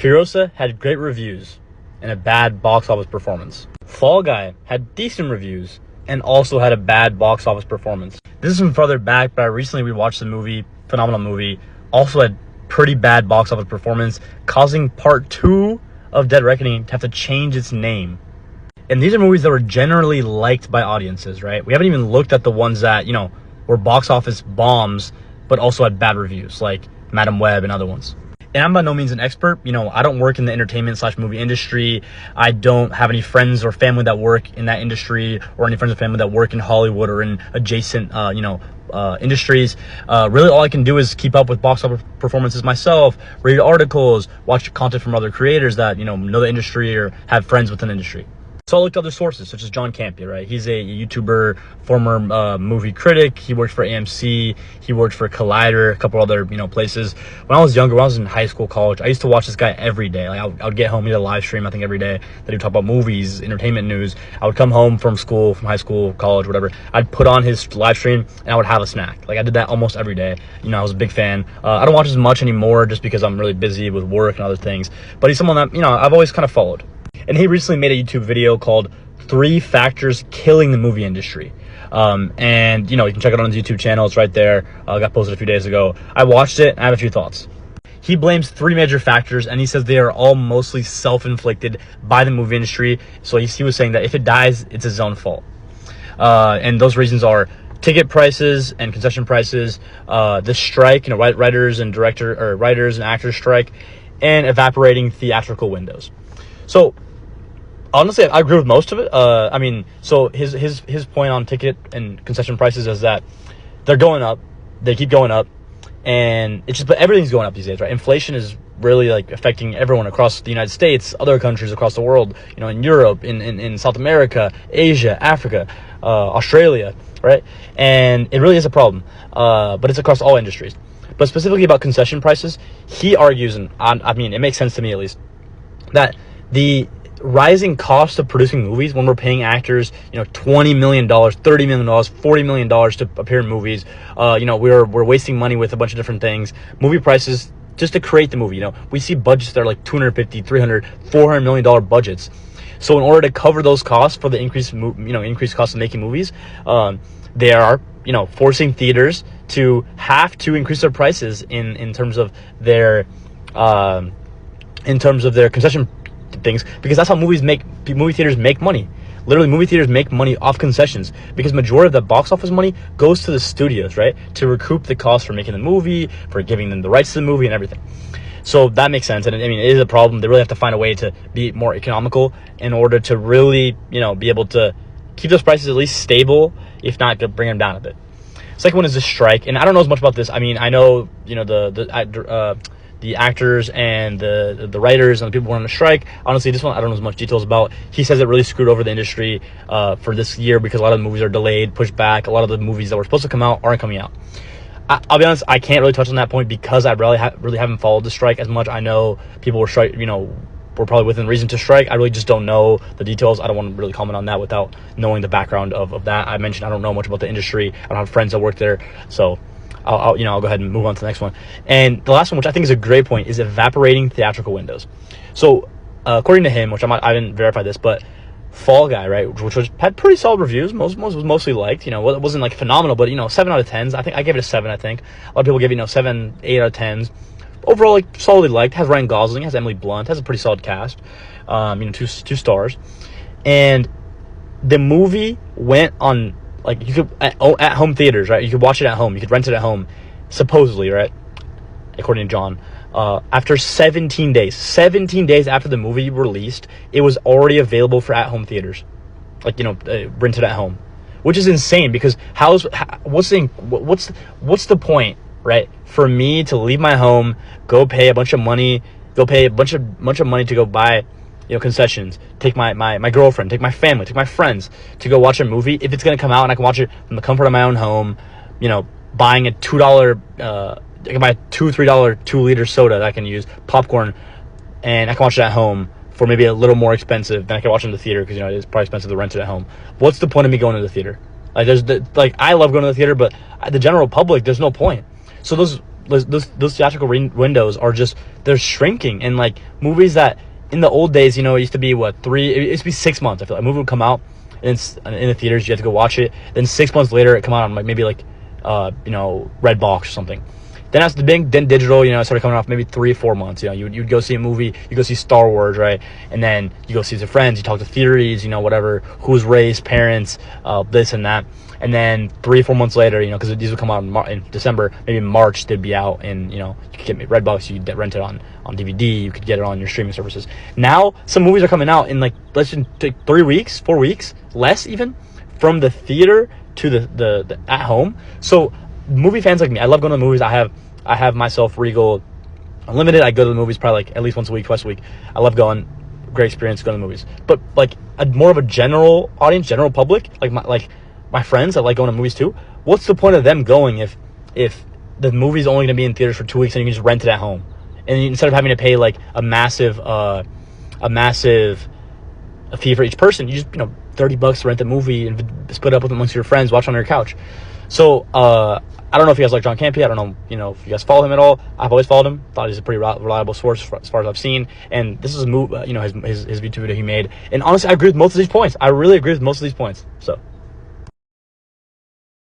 Furiosa had great reviews and a bad box office performance. Fall Guy had decent reviews and also had a bad box office performance. This is from further back, but I recently rewatched the movie, phenomenal movie, also had pretty bad box office performance, causing part 2 of Dead Reckoning to have to change its name. And these are movies that were generally liked by audiences, right? We haven't even looked at the ones that, were box office bombs, but also had bad reviews, like Madam Web and other ones. And I'm by no means an expert. I don't work in the entertainment/movie industry. I don't have any friends or family that work in that industry, or any friends or family that work in Hollywood or in adjacent, industries. Really, all I can do is keep up with box office performances myself, read articles, watch content from other creators that, know the industry or have friends within the industry. So I looked at other sources, such as John Campea, right? He's a YouTuber, former movie critic. He worked for AMC. He worked for Collider, a couple other, places. When I was younger, when I was in high school, college, I used to watch this guy every day. Like, I would get home, he did a live stream, I think, every day that he would talk about movies, entertainment news. I would come home from school, from high school, college, whatever. I'd put on his live stream, and I would have a snack. Like, I did that almost every day. I was a big fan. I don't watch as much anymore just because I'm really busy with work and other things. But he's someone that, I've always kind of followed. And he recently made a YouTube video called 3 Factors Killing the Movie Industry. And, you can check it out on his YouTube channel. It's right there. Got posted a few days ago. I watched it, and I have a few thoughts. He blames 3 major factors, and he says they are all mostly self-inflicted by the movie industry. So he was saying that if it dies, it's his own fault. And those reasons are ticket prices and concession prices, the strike, writers and actors strike, and evaporating theatrical windows. So, honestly, I agree with most of it. So his point on ticket and concession prices is that they're going up. They keep going up. And but everything's going up these days, right? Inflation is really affecting everyone across the United States, other countries across the world, in Europe, in South America, Asia, Africa, Australia, right? And it really is a problem. But it's across all industries. But specifically about concession prices, he argues, and it makes sense to me at least, that the rising cost of producing movies, when we're paying actors, $20 million, $30 million, $40 million to appear in movies, we're wasting money with a bunch of different things. Movie prices just to create the movie, we see budgets that are like $250, $300, $400 million budgets. So in order to cover those costs for the increased cost of making movies, they are, forcing theaters to have to increase their prices in terms of their concession things, because that's how movie theaters make money. Literally, movie theaters make money off concessions, because majority of the box office money goes to the studios, right, to recoup the cost for making the movie, for giving them the rights to the movie and everything. So that makes sense, and it is a problem. They really have to find a way to be more economical in order to really, be able to keep those prices at least stable, if not to bring them down a bit. Second one is the strike, and I don't know as much about this. I know, the actors and the writers and the people who were on the strike. Honestly, this one I don't know as much details about. He says it really screwed over the industry for this year, because a lot of the movies are delayed, pushed back. A lot of the movies that were supposed to come out aren't coming out. I'll be honest, I can't really touch on that point because I really haven't followed the strike as much. I know people were were probably within reason to strike. I really just don't know the details. I don't want to really comment on that without knowing the background of that. I mentioned I don't know much about the industry. I don't have friends that work there, so I'll go ahead and move on to the next one. And the last one, which I think is a great point, is evaporating theatrical windows. So, according to him, which I didn't verify this, but Fall Guy, right, which had pretty solid reviews, most was mostly liked. It wasn't phenomenal, but 7 out of 10s. I think I gave it a 7. I think a lot of people gave it 7, 8 out of 10s. Overall, solidly liked. Has Ryan Gosling, has Emily Blunt, has a pretty solid cast. 2 stars, and the movie went on. You could at home theaters, right? You could watch it at home. You could rent it at home, supposedly, right? According to John, after 17 days after the movie released, it was already available for at-home theaters, rented at home, which is insane. Because what's the point, right? For me to leave my home, go pay a bunch of money, to go buy, concessions, take my girlfriend, take my family, take my friends to go watch a movie, if it's going to come out and I can watch it from the comfort of my own home, buying a $2, I can buy a $3 2-liter soda that I can use, popcorn, and I can watch it at home for maybe a little more expensive than I can watch it in the theater, because, it's probably expensive to rent it at home. What's the point of me going to the theater? I love going to the theater, but the general public, there's no point. So those those theatrical windows are just, they're shrinking. And like movies that in the old days, it used to be it used to be 6 months. I feel like a movie would come out and in the theaters, you had to go watch it. Then 6 months later, it come out on like maybe like Redbox or something. Then as then digital, it started coming off maybe 3 or 4 months. You'd go see a movie, you go see Star Wars, right? And then you go see your friends, you talk to theories, whatever, who's raised, parents, this and that. And then 3 or 4 months later, because these would come out in December, maybe March they'd be out, and you could get Redbox, you could get rent it on DVD, you could get it on your streaming services. Now some movies are coming out in like let's just take 3 weeks, 4 weeks, less even, from the theater to the at home. So movie fans like me, I love going to the movies. I have myself Regal Unlimited. I go to the movies probably like at least once a week, twice a week. I love going. Great experience going to the movies. But like more of a general audience, general public, like my friends that like going to movies too. What's the point of them going if the movie's only going to be in theaters for 2 weeks and you can just rent it at home? And instead of having to pay like a massive fee for each person, you just $30 to rent the movie and split it up with amongst your friends, watch on your couch. So I don't know if you guys like John Campea. I don't know, if you guys follow him at all. I've always followed him. Thought he's a pretty reliable source as far as I've seen. And this is a move, his YouTube video he made. And honestly, I agree with most of these points. I really agree with most of these points. So.